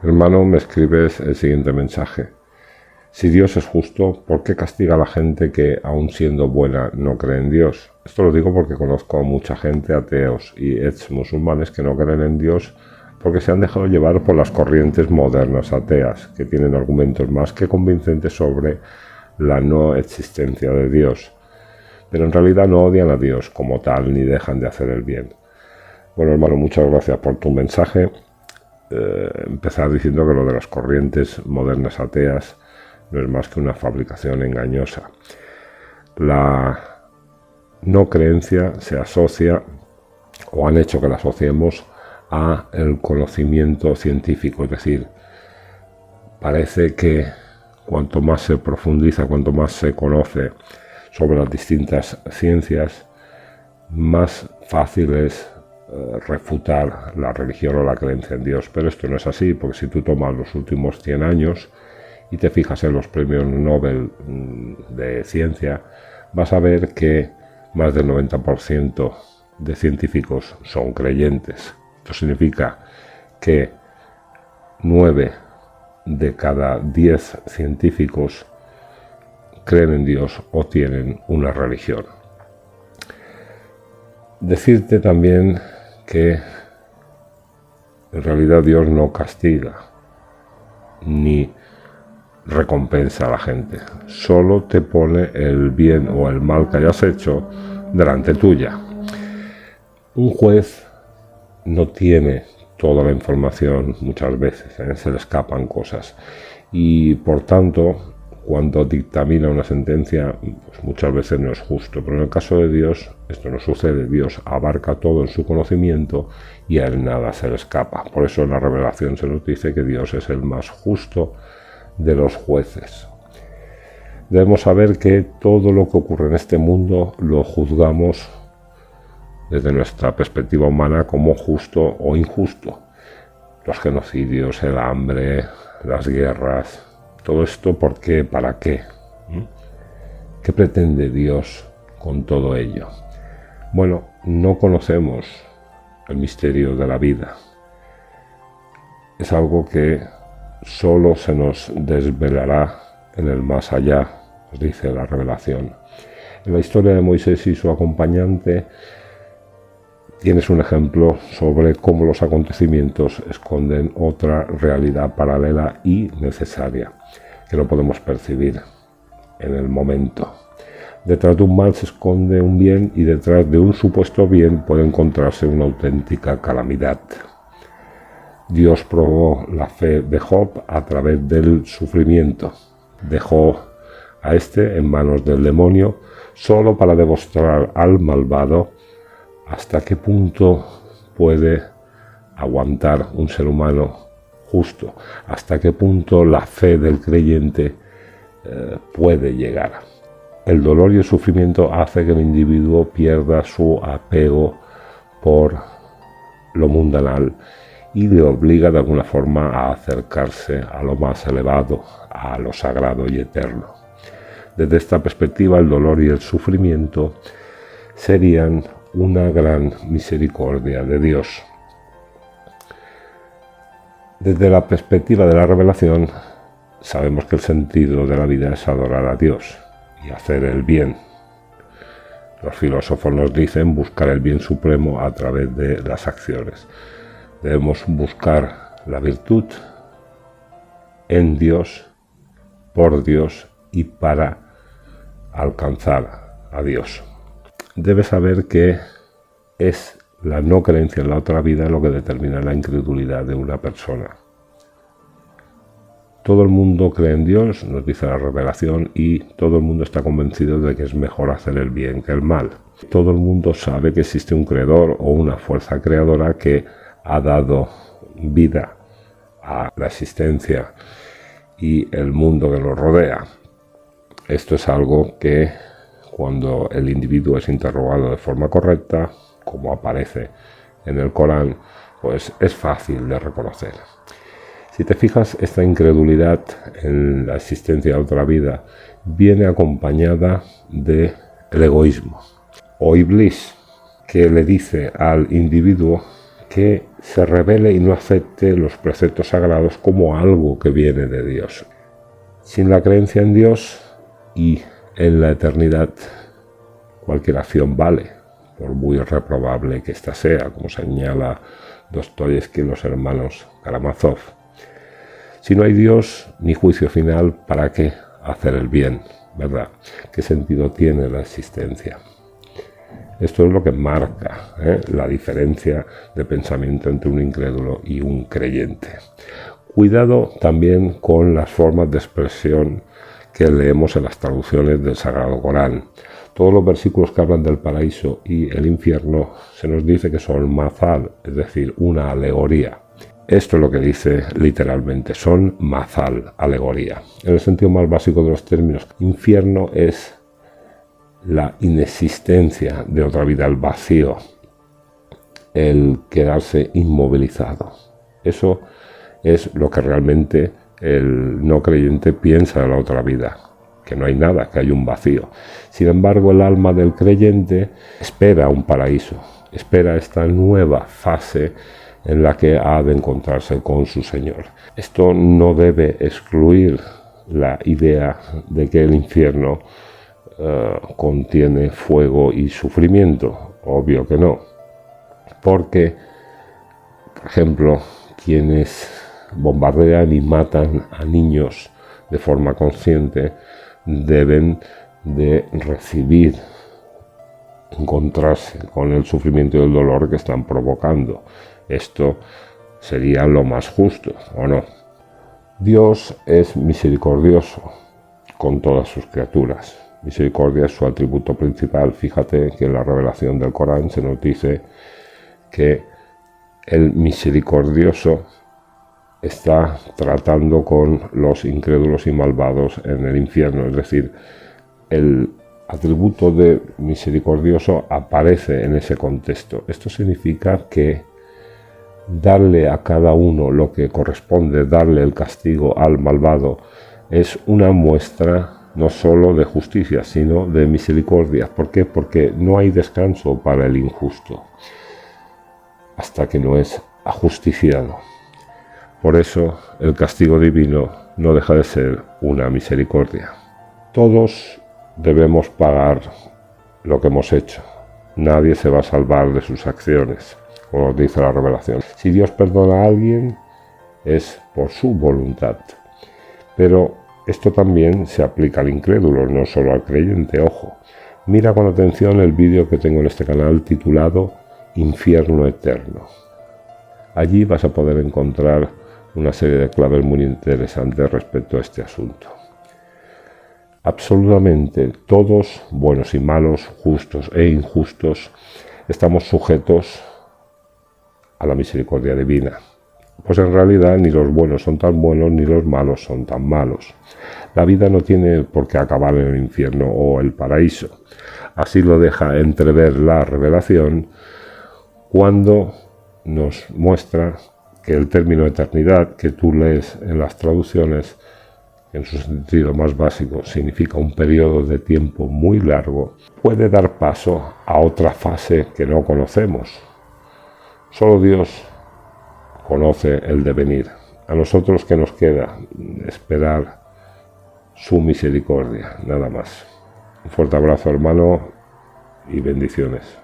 Hermano, me escribes el siguiente mensaje. Si Dios es justo, ¿por qué castiga a la gente que, aun siendo buena, no cree en Dios? Esto lo digo porque conozco a mucha gente, ateos y ex musulmanes, que no creen en Dios porque se han dejado llevar por las corrientes modernas ateas, que tienen argumentos más que convincentes sobre la no existencia de Dios. Pero en realidad no odian a Dios como tal, ni dejan de hacer el bien. Bueno, hermano, muchas gracias por tu mensaje. Empezar diciendo que lo de las corrientes modernas ateas no es más que una fabricación engañosa. La no creencia se asocia, o han hecho que la asociemos, a el conocimiento científico. Es decir, parece que cuanto más se profundiza, cuanto más se conoce sobre las distintas ciencias, más fácil es refutar la religión o la creencia en Dios. Pero esto no es así, porque si tú tomas los últimos 100 años y te fijas en los premios Nobel de ciencia, vas a ver que más del 90% de científicos son creyentes. Esto significa que 9 de cada 10 científicos creen en Dios o tienen una religión. Decirte también que en realidad Dios no castiga ni recompensa a la gente, solo te pone el bien o el mal que hayas hecho delante tuya. Un juez no tiene toda la información muchas veces, se le escapan cosas y por tanto cuando dictamina una sentencia pues muchas veces no es justo, pero en el caso de Dios esto no sucede. Dios abarca todo en su conocimiento y a él nada se le escapa. Por eso en la revelación se nos dice que Dios es el más justo de los jueces. Debemos saber que todo lo que ocurre en este mundo lo juzgamos desde nuestra perspectiva humana como justo o injusto. Los genocidios, el hambre, las guerras, todo esto, ¿por qué? ¿Para qué? ¿Qué pretende Dios con todo ello? Bueno, no conocemos el misterio de la vida. Es algo que solo se nos desvelará en el más allá, nos dice la revelación. En la historia de Moisés y su acompañante tienes un ejemplo sobre cómo los acontecimientos esconden otra realidad paralela y necesaria, que no podemos percibir en el momento. Detrás de un mal se esconde un bien y detrás de un supuesto bien puede encontrarse una auténtica calamidad. Dios probó la fe de Job a través del sufrimiento. Dejó a este en manos del demonio solo para demostrar al malvado hasta qué punto puede aguantar un ser humano justo, hasta qué punto la fe del creyente puede llegar. El dolor y el sufrimiento hace que el individuo pierda su apego por lo mundanal y le obliga de alguna forma a acercarse a lo más elevado, a lo sagrado y eterno. Desde esta perspectiva, el dolor y el sufrimiento serían una gran misericordia de Dios. Desde la perspectiva de la revelación, sabemos que el sentido de la vida es adorar a Dios y hacer el bien. Los filósofos nos dicen buscar el bien supremo a través de las acciones. Debemos buscar la virtud en Dios, por Dios y para alcanzar a Dios. Debes saber que es la no creencia en la otra vida lo que determina la incredulidad de una persona. Todo el mundo cree en Dios, nos dice la revelación, y todo el mundo está convencido de que es mejor hacer el bien que el mal. Todo el mundo sabe que existe un creador o una fuerza creadora que ha dado vida a la existencia y el mundo que nos rodea. Esto es algo que cuando el individuo es interrogado de forma correcta, como aparece en el Corán, pues es fácil de reconocer. Si te fijas, esta incredulidad en la existencia de otra vida viene acompañada del egoísmo o Iblis, que le dice al individuo que se rebele y no acepte los preceptos sagrados como algo que viene de Dios. Sin la creencia en Dios y en la eternidad, cualquier acción vale, por muy reprobable que ésta sea, como señala Dostoyevski y los hermanos Karamazov. Si no hay Dios ni juicio final, ¿para qué hacer el bien? ¿Verdad? ¿Qué sentido tiene la existencia? Esto es lo que marca la diferencia de pensamiento entre un incrédulo y un creyente. Cuidado también con las formas de expresión que leemos en las traducciones del Sagrado Corán. Todos los versículos que hablan del paraíso y el infierno se nos dice que son mazal, es decir, una alegoría. Esto es lo que dice literalmente, son mazal, alegoría. En el sentido más básico de los términos, infierno es la inexistencia de otra vida, el vacío, el quedarse inmovilizado. Eso es lo que realmente el no creyente piensa de la otra vida, que no hay nada, que hay un vacío. Sin embargo, el alma del creyente espera un paraíso, espera esta nueva fase en la que ha de encontrarse con su Señor. Esto no debe excluir la idea de que el infierno contiene fuego y sufrimiento, obvio que no, porque, por ejemplo, quienes bombardean y matan a niños de forma consciente deben de recibir, encontrarse con el sufrimiento y el dolor que están provocando. Esto sería lo más justo, ¿o no? Dios es misericordioso con todas sus criaturas. Misericordia es su atributo principal. Fíjate que en la revelación del Corán se nos dice que el misericordioso está tratando con los incrédulos y malvados en el infierno. Es decir, el atributo de misericordioso aparece en ese contexto. Esto significa que darle a cada uno lo que corresponde, darle el castigo al malvado, es una muestra no solo de justicia, sino de misericordia. ¿Por qué? Porque no hay descanso para el injusto hasta que no es ajusticiado. Por eso el castigo divino no deja de ser una misericordia. Todos debemos pagar lo que hemos hecho. Nadie se va a salvar de sus acciones, como dice la revelación. Si Dios perdona a alguien, es por su voluntad. Pero esto también se aplica al incrédulo, no solo al creyente, ojo. Mira con atención el vídeo que tengo en este canal titulado Infierno Eterno. Allí vas a poder encontrar una serie de claves muy interesantes respecto a este asunto. Absolutamente todos, buenos y malos, justos e injustos, estamos sujetos a la misericordia divina. Pues en realidad ni los buenos son tan buenos ni los malos son tan malos. La vida no tiene por qué acabar en el infierno o el paraíso. Así lo deja entrever la revelación cuando nos muestra que el término eternidad que tú lees en las traducciones, en su sentido más básico, significa un periodo de tiempo muy largo, puede dar paso a otra fase que no conocemos. Solo Dios conoce el devenir. A nosotros que nos queda esperar su misericordia, nada más. Un fuerte abrazo, hermano, y bendiciones.